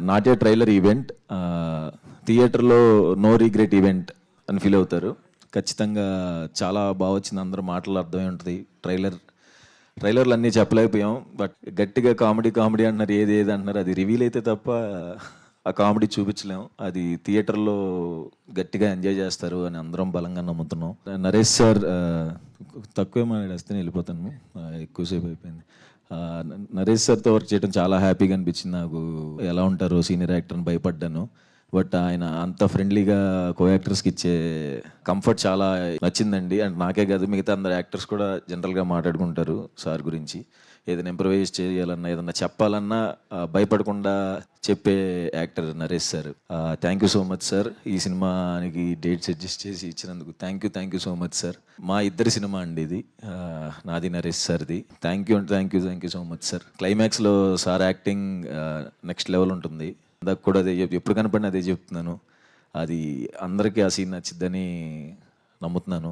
Not a trailer event, థియేటర్లో no regret event అని feel అవుతారు. ఖచ్చితంగా చాలా బాగా వచ్చింది, అందరూ మాటలు అర్థమై ఉంటుంది. ట్రైలర్లు అన్నీ చెప్పలేకపోయాం, బట్ గట్టిగా కామెడీ కామెడీ అంటున్నారు, ఏది అంటున్నారు, అది రివీల్ అయితే తప్ప ఆ కామెడీ చూపించలేము. అది థియేటర్లో గట్టిగా ఎంజాయ్ చేస్తారు అని అందరం బలంగా నమ్ముతున్నాం. నరేష్ సార్, తక్కువే మాట్లాడేస్తే వెళ్ళిపోతాను, ఎక్కువసేపు అయిపోయింది. నరేష్ సార్తో వర్క్ చేయడం చాలా హ్యాపీగా అనిపించింది నాకు. ఎలా ఉంటారో సీనియర్ యాక్టర్ని భయపడ్డాను, బట్ ఆయన అంత ఫ్రెండ్లీగా కో యాక్టర్స్కి ఇచ్చే కంఫర్ట్ చాలా నచ్చిందండి. అండ్ నాకే కాదు, మిగతా అందరు యాక్టర్స్ కూడా జనరల్గా మాట్లాడుకుంటారు సార్ గురించి. ఏదైనా ఇంప్రవైజ్ చేయాలన్నా, ఏదన్నా చెప్పాలన్నా భయపడకుండా చెప్పే actor Naresh sir. Thank you so much sir, ఈ సినిమానికి డేట్స్ అడ్జస్ట్ చేసి ఇచ్చినందుకు thank you so much sir. మా ఇద్దరి సినిమా అండి ఇది, నాది నరేష్ సార్ది. Thank you so much sir. క్లైమాక్స్లో సార్ యాక్టింగ్ నెక్స్ట్ లెవెల్ ఉంటుంది. ఇందాక కూడా అదే ఎప్పుడు కనపడినా అదే చెప్తున్నాను, అది అందరికీ ఆ సీన్ నచ్చిద్దని నమ్ముతున్నాను.